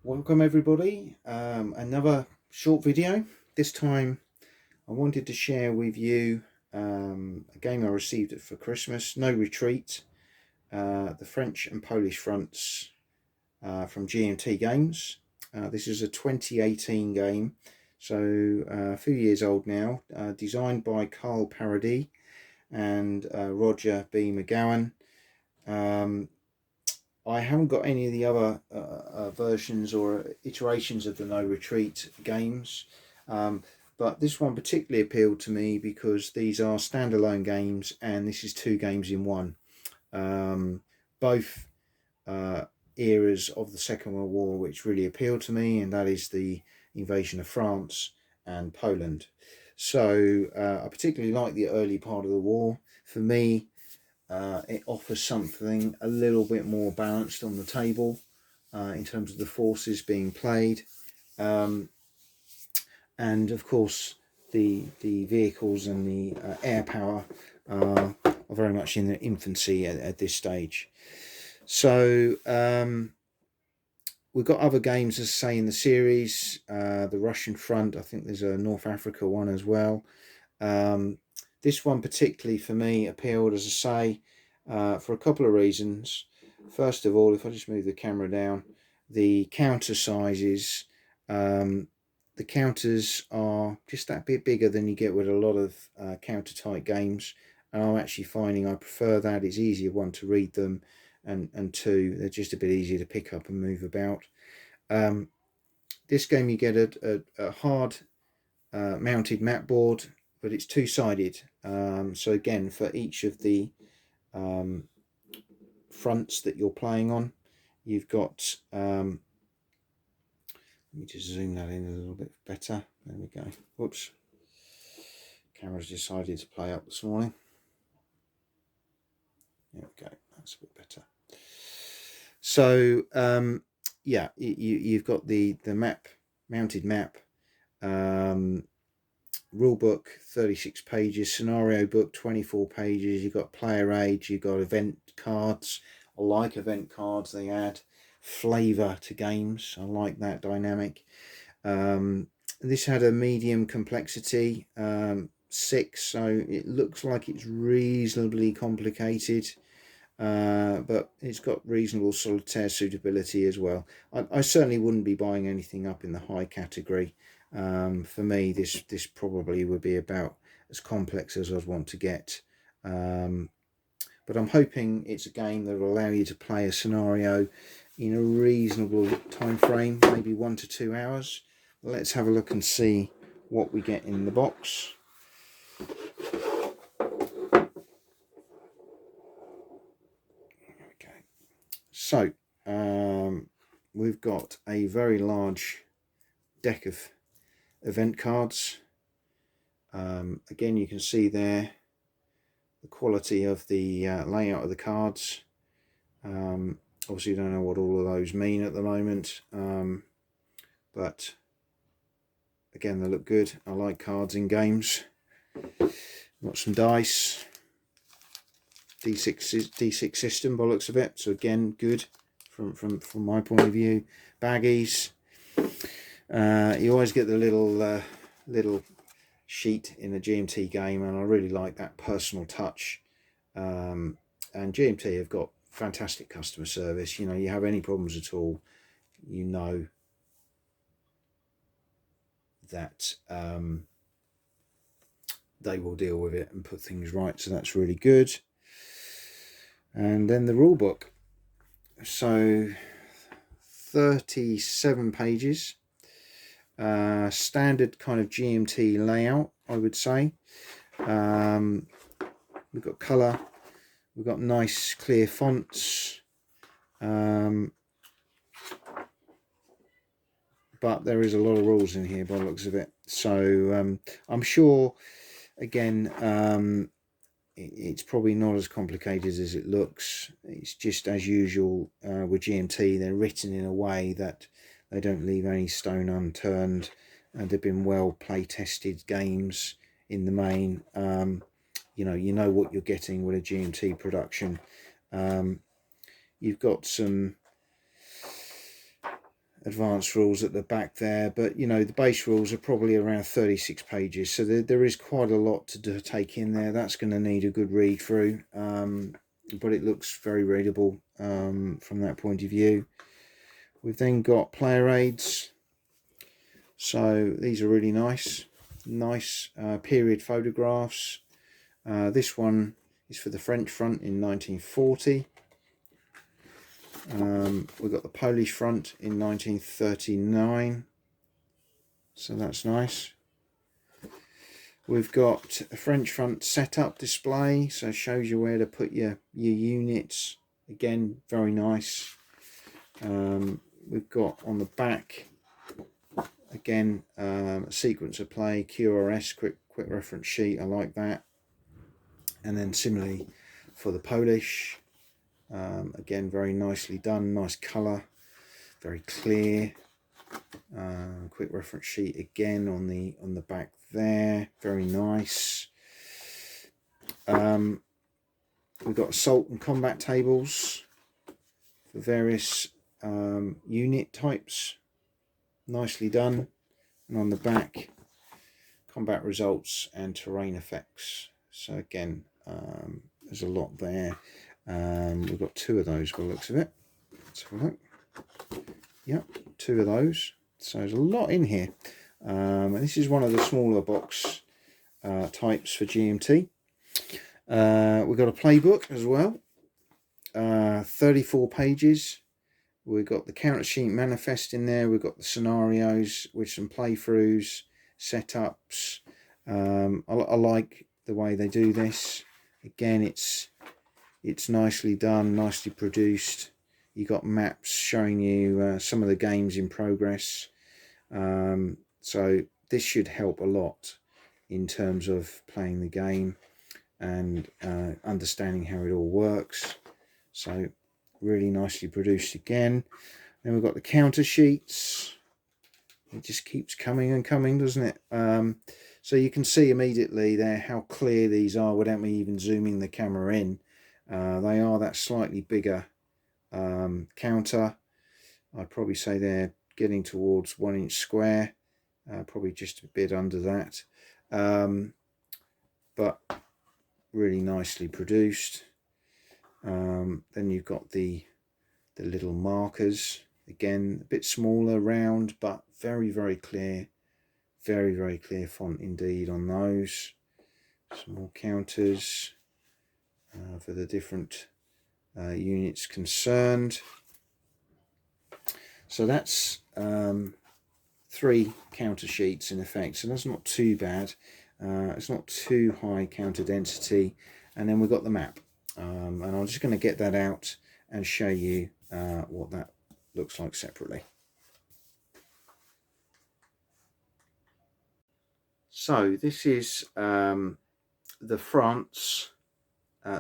Welcome everybody, another short video. This time I wanted to share with you a game I received for Christmas, No Retreat, the French and Polish fronts from GMT Games. This is a 2018 game, so a few years old now, designed by Carl Paradis and Roger B. McGowan. I haven't got any of the other versions or iterations of the No Retreat games, but this one particularly appealed to me because these are standalone games and this is two games in one. Both eras of the Second World War which really appealed to me, and that is the invasion of France and Poland. So I particularly like the early part of the war. For me, it offers something a little bit more balanced on the table in terms of the forces being played, and of course the vehicles and the air power are very much in the infancy at this stage. So we've got other games, as I say, in the series. The Russian front, I think there's a North Africa one as well. This one particularly for me appealed, as I say, for a couple of reasons. First of all, if I just move the camera down, the counter sizes, the counters are just that bit bigger than you get with a lot of counter type games, and I'm actually finding I prefer that. It's easier, one, to read them, and two, they're just a bit easier to pick up and move about. This game you get a hard mounted map board, but it's two-sided. So again, for each of the fronts that you're playing on, you've got, let me just zoom that in a little bit better. There we go. Whoops. Camera's decided to play up this morning. There we go. That's a bit better. So yeah, you've got the mounted map, rule book 36 pages, scenario book 24 pages, you've got player age, you've got event cards. I like event cards, they add flavour to games. I like that dynamic. This had a medium complexity, 6, so it looks like it's reasonably complicated, but it's got reasonable solitaire suitability as well. I certainly wouldn't be buying anything up in the high category. For me, this probably would be about as complex as I'd want to get. But I'm hoping it's a game that will allow you to play a scenario in a reasonable time frame, maybe 1 to 2 hours. Let's have a look and see what we get in the box. Okay, so we've got a very large deck of event cards. Again, you can see there the quality of the layout of the cards. Obviously you don't know what all of those mean at the moment, but again, they look good. I like cards in games. Got some dice, D6 system by the looks of it, so again, good from my point of view. Baggies, you always get the little sheet in a GMT game, and I really like that personal touch. And GMT have got fantastic customer service. You know, you have any problems at all, you know that they will deal with it and put things right, so that's really good. And then the rule book, so 37 pages, standard kind of GMT layout, I would say. We've got colour, we've got nice clear fonts, but there is a lot of rules in here by the looks of it. So I'm sure, again, it's probably not as complicated as it looks. It's just, as usual with GMT, they're written in a way that they don't leave any stone unturned, and they've been well play tested games in the main. You know what you're getting with a GMT production. You've got some advanced rules at the back there, but you know, the base rules are probably around 36 pages, so there is quite a lot to take in there. That's going to need a good read through, but it looks very readable from that point of view. We've then got player aids, so these are really nice period photographs. This one is for the French front in 1940. We've got the Polish front in 1939, so that's nice. We've got a French front setup display, so it shows you where to put your units. Again, very nice. We've got on the back, again, a sequence of play, QRS, quick reference sheet. I like that. And then similarly for the Polish, again, very nicely done, nice colour, very clear. Quick reference sheet again on the back there, very nice. We've got assault and combat tables for various unit types, nicely done. And on the back, combat results and terrain effects. So again, there's a lot there. We've got two of those by the looks of it. Let's have a look. Yep, two of those. So there's a lot in here. And this is one of the smaller box types for GMT. We've got a playbook as well. 34 pages. We've got the counter sheet manifest in there. We've got the scenarios with some playthroughs, setups. I like the way they do this. Again, it's nicely done, nicely produced. You got maps showing you some of the games in progress. So this should help a lot in terms of playing the game and understanding how it all works. So really nicely produced again. Then we've got the counter sheets. It just keeps coming and coming, doesn't it? So you can see immediately there how clear these are without me even zooming the camera in. They are that slightly bigger counter. I'd probably say they're getting towards 1 inch square, probably just a bit under that, but really nicely produced. Then you've got the little markers, again a bit smaller, round, but very clear, very clear font indeed on those. Some more counters for the different units concerned. So that's 3 counter sheets in effect, so that's not too bad. It's not too high counter density. And then we've got the map, and I'm just going to get that out and show you what that looks like separately. So this is the France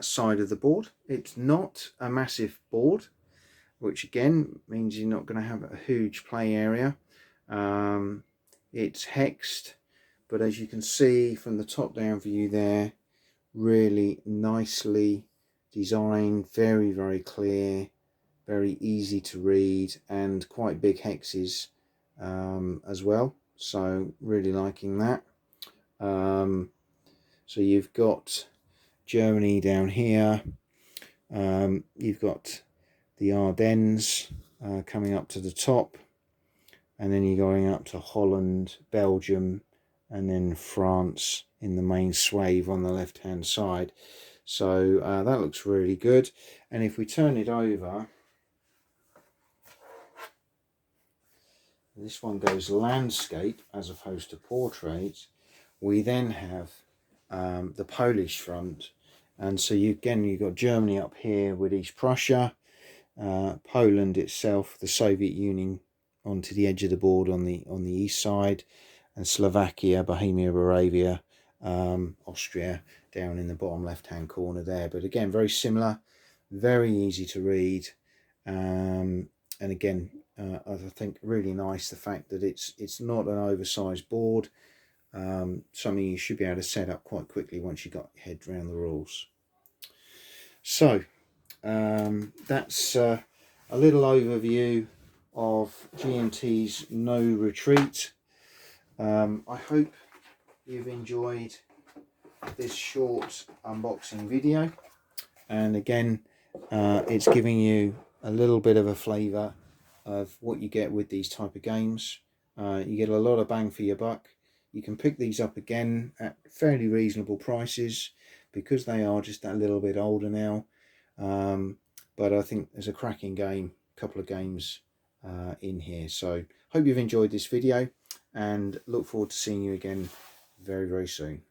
side of the board. It's not a massive board, which again means you're not going to have a huge play area. It's hexed, but as you can see from the top down view there, really nicely designed, very clear, very easy to read, and quite big hexes as well, so really liking that. So you've got Germany down here, you've got the Ardennes coming up to the top, and then you're going up to Holland, Belgium, and then France in the main swathe on the left hand side. So that looks really good. And if we turn it over, this one goes landscape as opposed to portrait. We then have the Polish front, and so you've got Germany up here with East Prussia, Poland itself, the Soviet Union onto the edge of the board on the east side, and Slovakia, Bohemia, Moravia, Austria down in the bottom left hand corner there. But again, very similar, very easy to read, and again, I think really nice the fact that it's not an oversized board. Something you should be able to set up quite quickly once you got your head around the rules. So that's a little overview of GMT's No Retreat. I hope you've enjoyed this short unboxing video, and again it's giving you a little bit of a flavour of what you get with these type of games. You get a lot of bang for your buck. You can pick these up again at fairly reasonable prices because they are just a little bit older now, but I think there's a cracking couple of games in here. So hope you've enjoyed this video and look forward to seeing you again very soon.